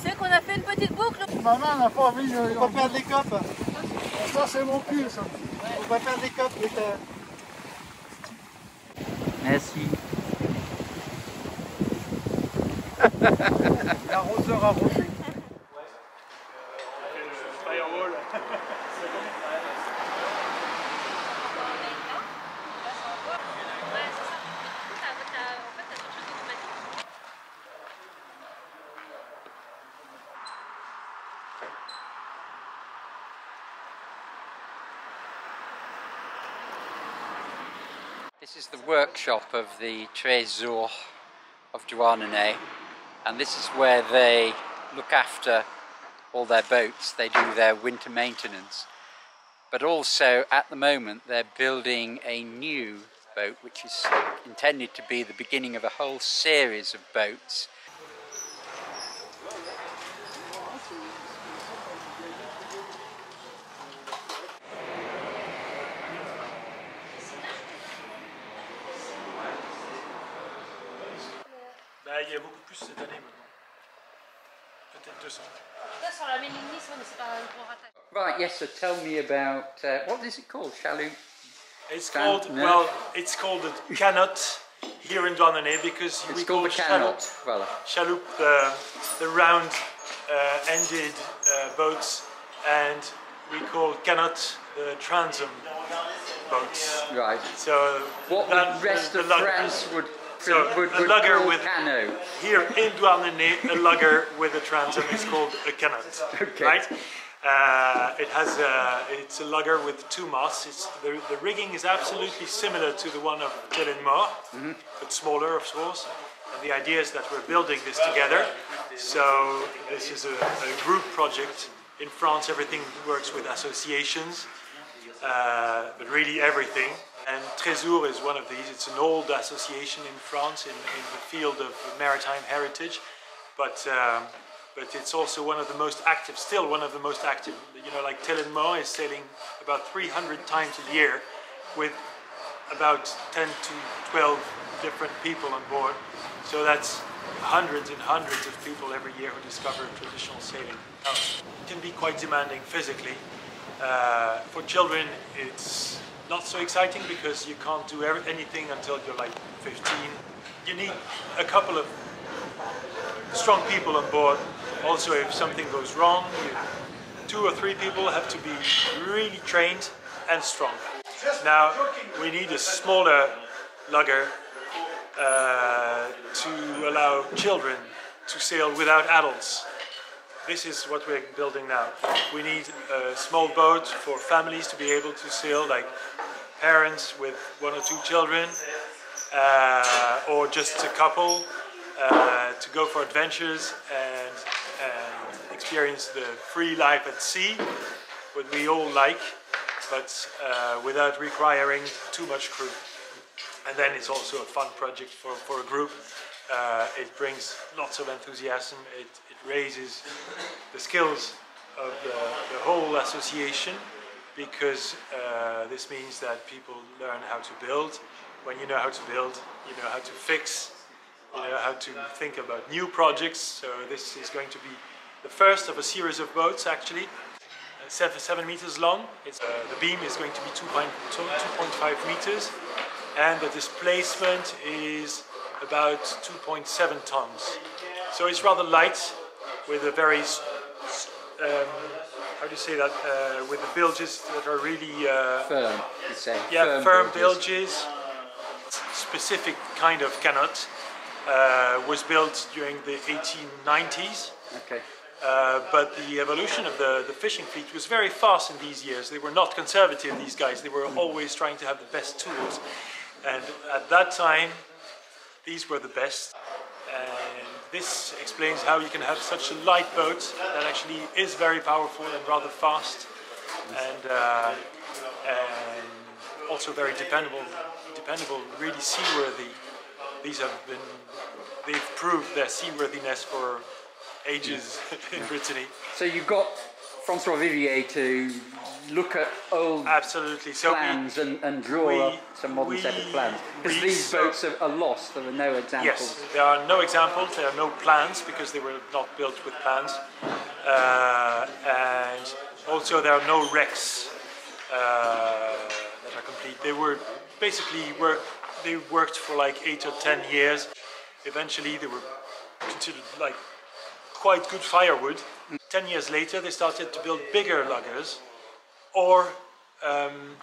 C'est qu'on a fait une petite boucle. Maman n'a pas envie de... Faut pas perdre les copes. Ça c'est mon cul ça. Faut pas perdre les copes. Merci. L'arroseur arrosé. Firewall. This is the workshop of the Treizour of Douarnenez, and this is where they look after all their boats. They do their winter maintenance, but also at the moment they're building a new boat which is intended to be the beginning of a whole series of boats. Il y a beaucoup plus cette année maintenant. Peut-être 200. Sur la Mélinis, mais c'est pas un gros rattache. Right, yes, so tell me about, what is it called? Chaloupe? It's called, well, it's called the canot here in Douarnenez because we call the canot. Voilà. Chaloupe the round ended boats, and we call canot the transom boats. Right. So what the rest of France would a lugger with canoe. Here in Douarnenez, a lugger with a transom is called a canot. Okay. Right? It's a lugger with two masts. The rigging is absolutely similar to the one of Telenn, but smaller, of course. And the idea is that we're building this together. So this is a group project. In France, everything works with associations, but really everything. And Treizour is one of these. It's an old association in France in the field of maritime heritage, but it's also one of the most active, still one of the most active. You know, like Telenn is sailing about 300 times a year with about 10 to 12 different people on board. So that's hundreds and hundreds of people every year who discover traditional sailing. Now, it can be quite demanding physically. For children, it's not so exciting because you can't do anything until you're like 15. You need a couple of strong people on board. Also, if something goes wrong, 2 or 3 people have to be really trained and strong. Now, we need a smaller lugger to allow children to sail without adults. This is what we're building now. We need a small boat for families to be able to sail, like parents with 1 or 2 children, or just a couple, to go for adventures and experience the free life at sea, what we all like, but without requiring too much crew. And then it's also a fun project for a group. It brings lots of enthusiasm. It raises the skills of the whole association, because this means that people learn how to build. When you know how to build, you know how to fix, you know how to think about new projects. So this is going to be the first of a series of boats, actually. 7 meters long. The beam is going to be 2.5 meters, and the displacement is about 2.7 tons. So it's rather light, with a very, how do you say that, with the bilges that are really... firm, you say. Yeah, firm bilges. Specific kind of canot was built during the 1890s. Okay. But the evolution of the fishing fleet was very fast in these years. They were not conservative, these guys. They were always trying to have the best tools. And at that time, these were the best. And this explains how you can have such a light boat that actually is very powerful and rather fast, and also very dependable, really seaworthy. they've proved their seaworthiness for ages in Brittany. So you've got Francois Vivier to look at old Absolutely. So plans and draw up some modern set of plans. Because these boats are lost, there are no examples. Yes, there are no examples, there are no plans because they were not built with plans. And also there are no wrecks that are complete. They were basically they worked for like 8 or 10 years. Eventually they were considered like quite good firewood. 10 years later they started to build bigger luggers or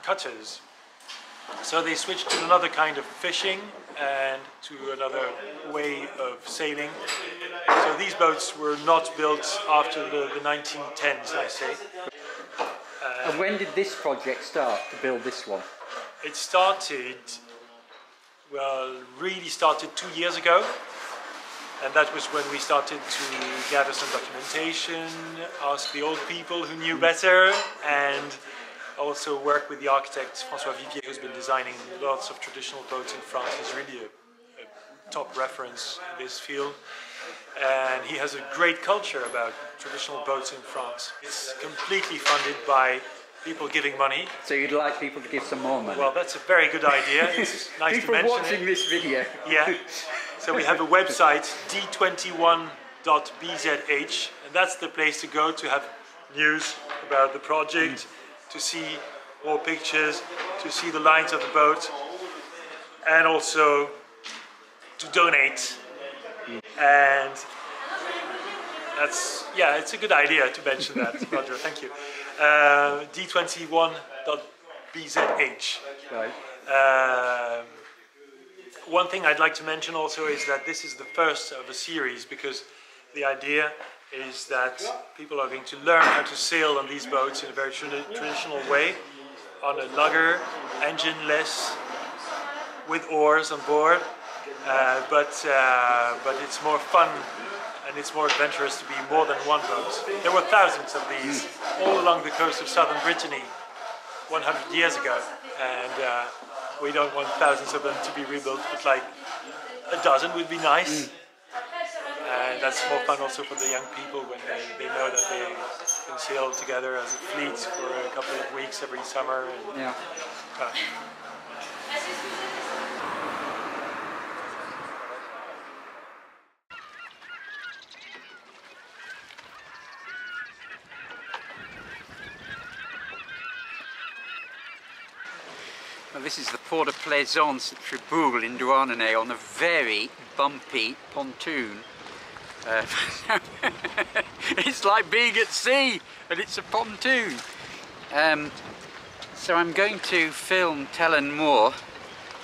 cutters. So they switched to another kind of fishing and to another way of sailing. So these boats were not built after the 1910s, I say. And when did this project start, to build this one? It started, well, really started 2 years ago. And that was when we started to gather some documentation, ask the old people who knew better, and also work with the architect Francois Vivier, who's been designing lots of traditional boats in France. He's really a top reference in this field. And he has a great culture about traditional boats in France. It's completely funded by people giving money. So you'd like people to give some more money? Well, that's a very good idea. It's nice to mention watching this video. Yeah. So we have a website, d21.bzh, and that's the place to go to have news about the project, to see more pictures, to see the lines of the boat, and also to donate. And that's, yeah, it's a good idea to mention that, Roger, thank you. d21.bzh. Right. One thing I'd like to mention also is that this is the first of a series, because the idea is that people are going to learn how to sail on these boats in a very traditional way, on a lugger, engineless, with oars on board, but it's more fun and it's more adventurous to be more than one boat. There were thousands of these all along the coast of southern Brittany 100 years ago, and we don't want thousands of them to be rebuilt, but like a dozen would be nice. And that's more fun also for the young people when they know that they can sail together as a fleet for a couple of weeks every summer. And, yeah. Well, this is the port of Plaisance at Treboul in Douarnenez on a very bumpy pontoon. It's like being at sea, and it's a pontoon. So I'm going to film Telenn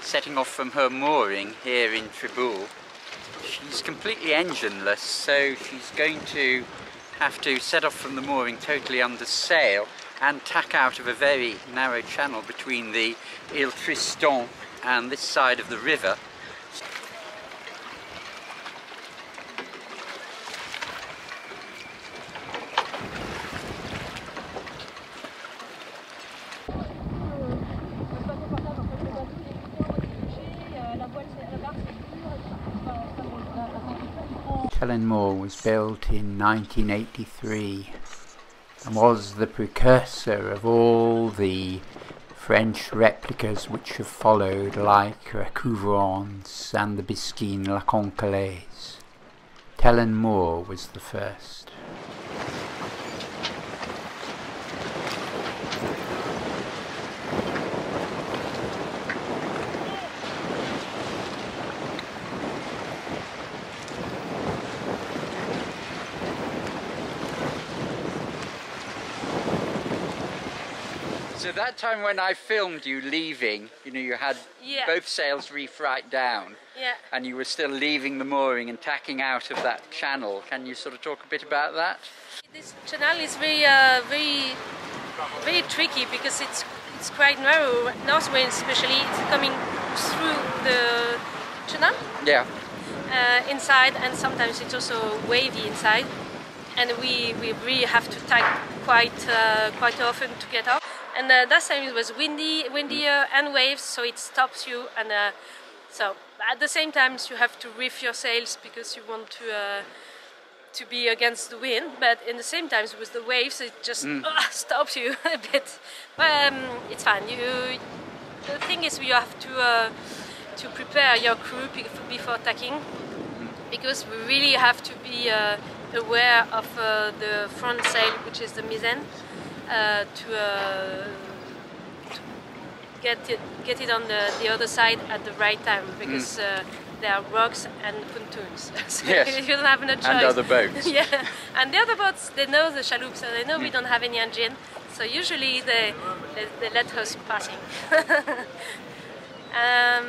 setting off from her mooring here in Treboul. She's completely engineless, so she's going to have to set off from the mooring totally under sail and tack out of a very narrow channel between the Île Tristan and this side of the river. Telenn was built in 1983 and was the precursor of all the French replicas which have followed, like Recouvrance and the Bisquine La Conquelaise. Telenn was the first. So that time when I filmed you leaving, you know, you had both sails reefed right down, and you were still leaving the mooring and tacking out of that channel. Can you sort of talk a bit about that? This channel is very tricky because it's quite narrow. North wind especially, it's coming through the channel. Yeah. Inside, and sometimes it's also wavy inside, and we really have to tack quite often to get off. And that time it was windier and waves, so it stops you, and So at the same time, you have to reef your sails because you want to be against the wind. But in the same time, with the waves, it just stops you a bit. But it's fine. The thing is, you have to prepare your crew before tacking, because we really have to be aware of the front sail, which is the mizzen, to get it on the other side at the right time, because there are rocks and pontoons. So yes. you don't have no choice. And other boats. Yeah, and the other boats, they know the chaloupe, so they know we don't have any engine. So usually they let us passing. I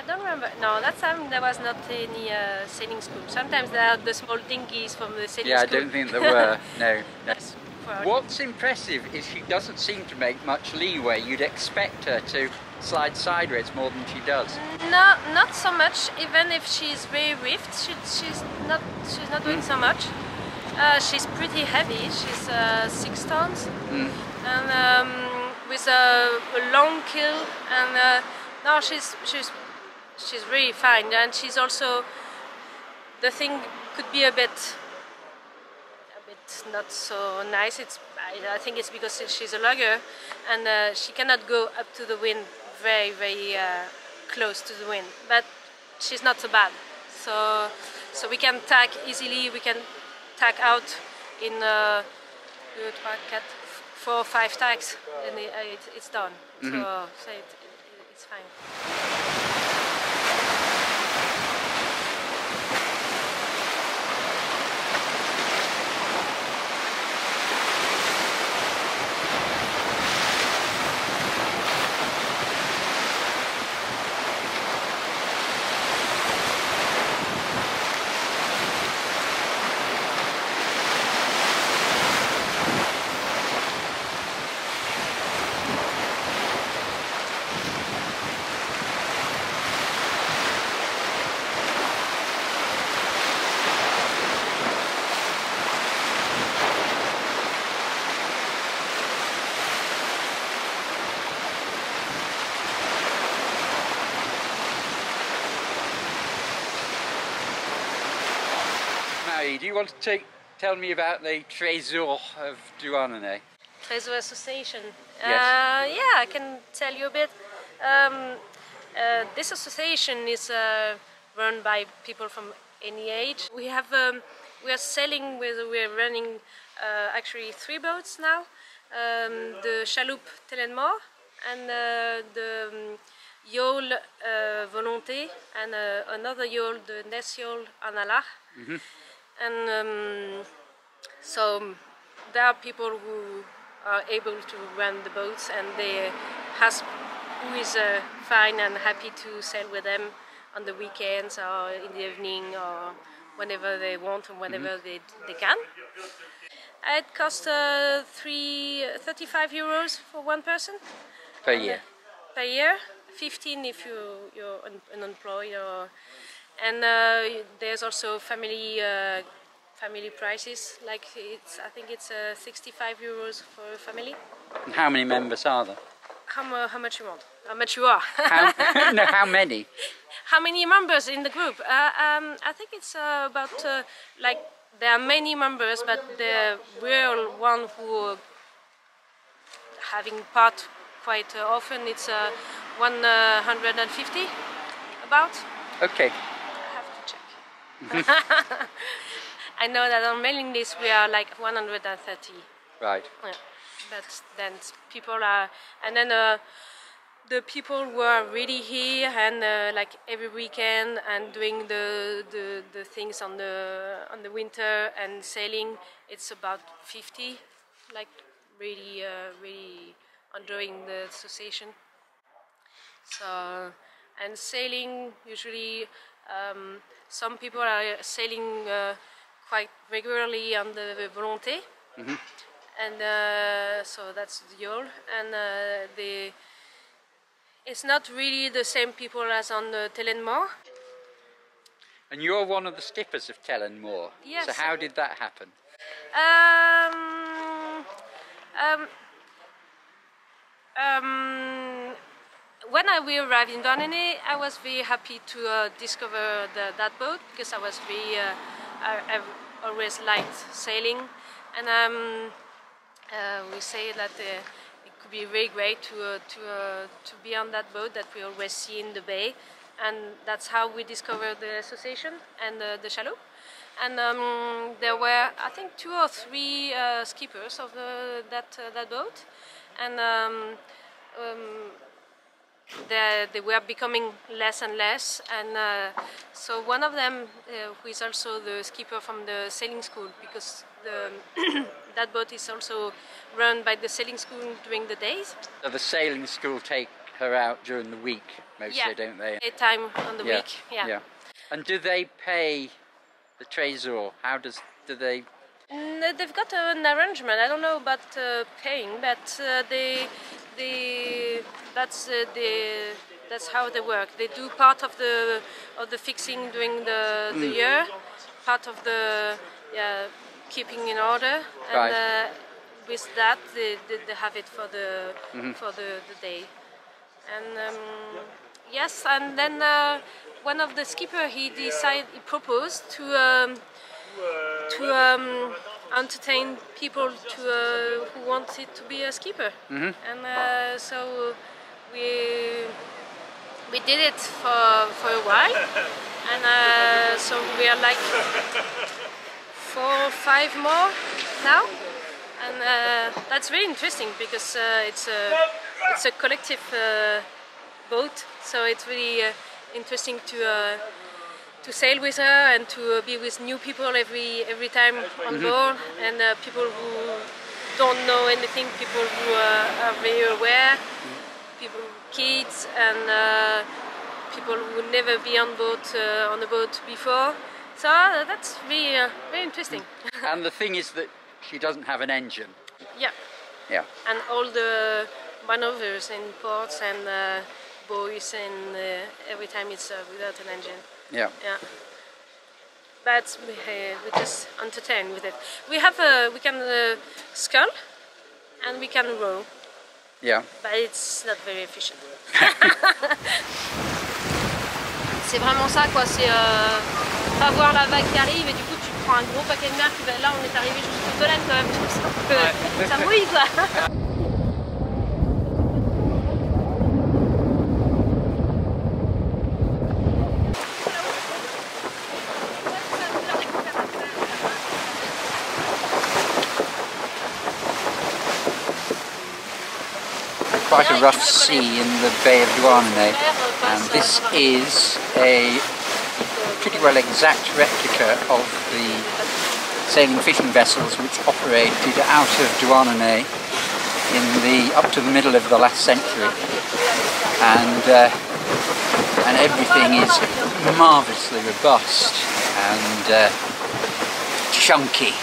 don't remember. No, that time there was not any sailing school. Sometimes there are the small dinghies from the sailing yeah, school. I don't think there were. No. Yes. What's impressive is she doesn't seem to make much leeway. You'd expect her to slide sideways more than she does. No, not so much. Even if she's very rift, she's not doing so much. She's pretty heavy. She's 6 tons, and with a long keel. And no, she's really fine. And she's also, the thing could be a bit not so nice. I think it's because she's a lugger, and she cannot go up to the wind very close to the wind. But she's not so bad. So we can tack easily. We can tack out in 4 or 5 tacks, and it's done. So it's fine. Do you want to tell me about the Treizour of Douarnenez? Treizour Association. Yes. Yeah, I can tell you a bit. This association is run by people from any age. We have we are running actually 3 boats now. The chaloupe Telenn, and the yawl Volonté, and another yawl, the Ness yawl Analar. And so there are people who are able to run the boats, and they ask who is fine and happy to sail with them on the weekends or in the evening or whenever they want and whenever they can. It costs 35 euros for one person. Per year? Per year. 15 if you're unemployed. And there's also family prices. Like I think it's 65 euros for a family. And how many members are there? How much you want? How much you are? No, how many? How many members in the group? I think it's about like there are many members, but the real one who having part quite often, it's 150 about. Okay. I know that on mailing list we are like 130. Right. Yeah. But then people are, and then the people who are really here and like every weekend and doing the things on the winter and sailing, it's about 50. Like really enjoying the association. So, and sailing usually. Some people are sailing quite regularly on the Volonté, and so that's the yawl. And it's not really the same people as on the Telenn. And you're one of the skippers of Telenn. Yes. So how did that happen? we arrived in Douarnenez, I was very happy to discover that boat because I was very, I've always liked sailing, and we say that it could be very great to be on that boat that we always see in the bay, and that's how we discovered the association and the chalet. And there were, I think, 2 or 3 skippers of that boat, and they were becoming less and less. And so one of them, who is also the skipper from the sailing school, because that boat is also run by the sailing school during the days. So the sailing school take her out during the week mostly, don't they? A time on the week. Yeah. And do they pay the Treizour? How do they? They've got an arrangement. I don't know about paying, but that's how they work. They do part of the fixing during the year, part of the keeping in order, and with that they have it for the day. And yes, and then one of the skipper he proposed to entertain people who wanted to be a skipper, and so we did it for a while, and so we are like 4 or 5 more now, and that's really interesting because it's a collective boat, so it's really interesting to sail with her and to be with new people every time on board, and people who don't know anything, people who are very aware, people, kids, and people who would never be on a boat before. So that's really very interesting. And the thing is that she doesn't have an engine. Yeah. Yeah. And all the maneuvers in ports and buoys, and every time it's without an engine. Yeah. Yeah. But we just entertain with it. We can scull and we can row. Yeah. But it's not very efficient. C'est vraiment ça, quoi. C'est pas voir la vague qui arrive et du coup tu prends un gros paquet de mer. Là on est arrivé jusqu'au Telenn quand même. Ça mouille, quoi. Quite a rough sea in the Bay of Douarnenez, and this is a pretty well exact replica of the sailing fishing vessels which operated out of Douarnenez up to the middle of the last century, and everything is marvellously robust and chunky.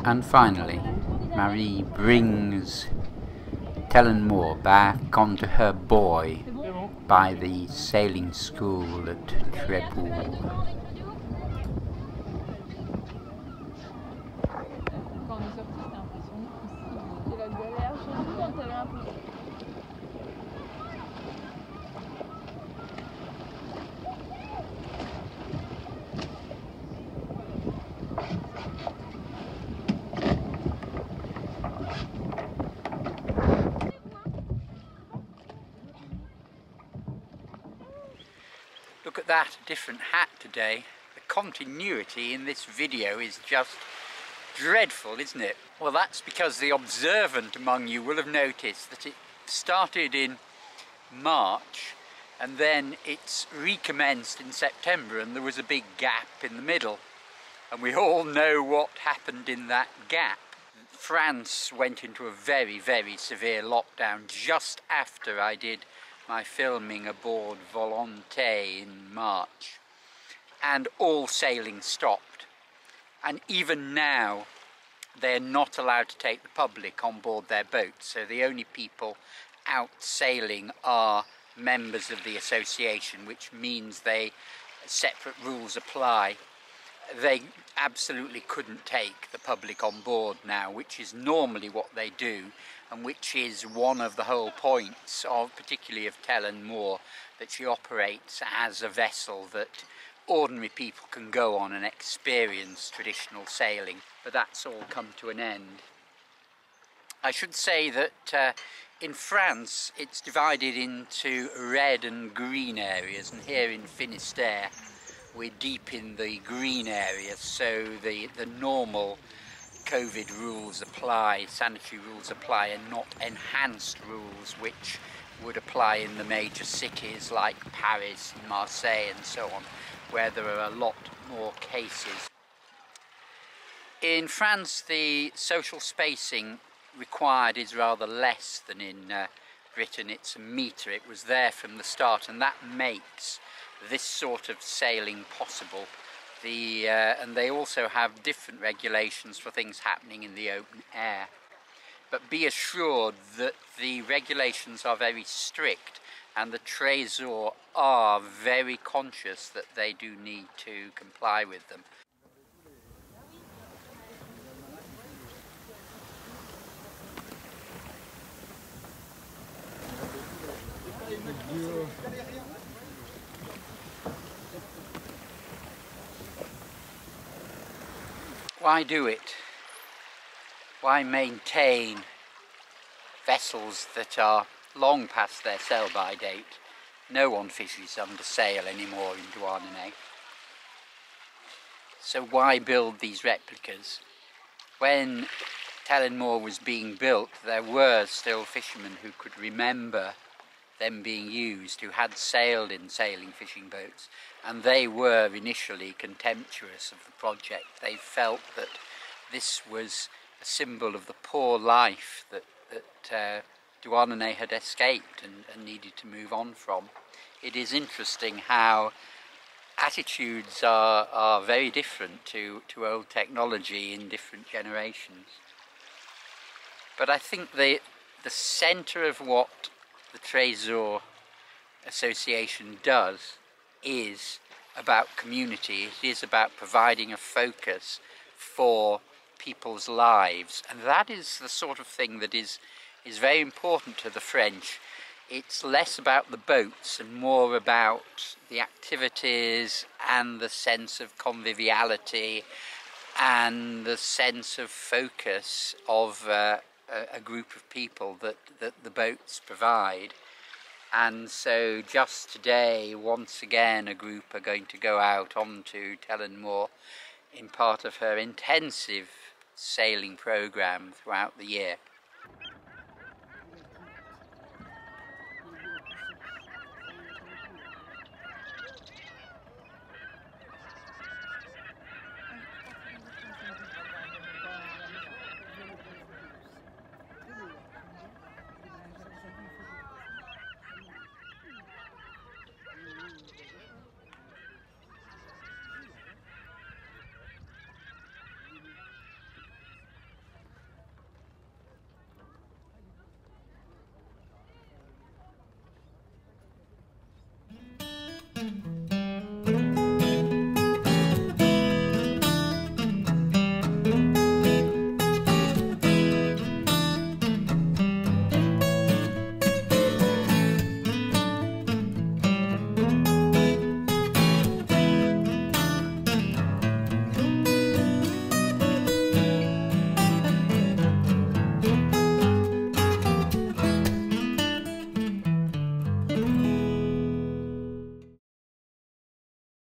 And finally, Marie brings Telenn back onto her buoy by the sailing school at Treboul. Look at that, a different hat today. The continuity in this video is just dreadful, isn't it? Well, that's because the observant among you will have noticed that it started in March and then it's recommenced in September, and there was a big gap in the middle. And we all know what happened in that gap. France went into a very, very severe lockdown just after I did my filming aboard Voluntary in March, and all sailing stopped, And even now, they're not allowed to take the public on board their boats, so the only people out sailing are members of the association, which means separate rules apply. They absolutely couldn't take the public on board now, which is normally what they do, and which is one of the whole points of, particularly of Telenn, that she operates as a vessel that ordinary people can go on and experience traditional sailing, but that's all come to an end. I should say that in France it's divided into red and green areas, and here in Finistère we're deep in the green areas, so the normal COVID rules apply, sanitary rules apply, and not enhanced rules which would apply in the major cities like Paris and Marseille and so on, where there are a lot more cases. In France, the social spacing required is rather less than in Britain. It's a metre. It was there from the start, and that makes this sort of sailing possible. And they also have different regulations for things happening in the open air. But be assured that the regulations are very strict, and the Treizour are very conscious that they do need to comply with them. Why do it? Why maintain vessels that are long past their sell-by date? No one fishes under sail anymore in Douarnenez. So why build these replicas? When Telenn was being built, there were still fishermen who could remember them being used, who had sailed in sailing fishing boats, and they were initially contemptuous of the project. They felt that this was a symbol of the poor life that Douarnenez had escaped and needed to move on from. It is interesting how attitudes are very different to old technology in different generations. But I think the centre of what the Treizour Association does is about community. It is about providing a focus for people's lives, and that is the sort of thing that is very important to the French. It's less about the boats and more about the activities and the sense of conviviality and the sense of focus of a group of people that the boats provide. And so just today, once again, a group are going to go out onto Telenn in part of her intensive sailing programme throughout the year.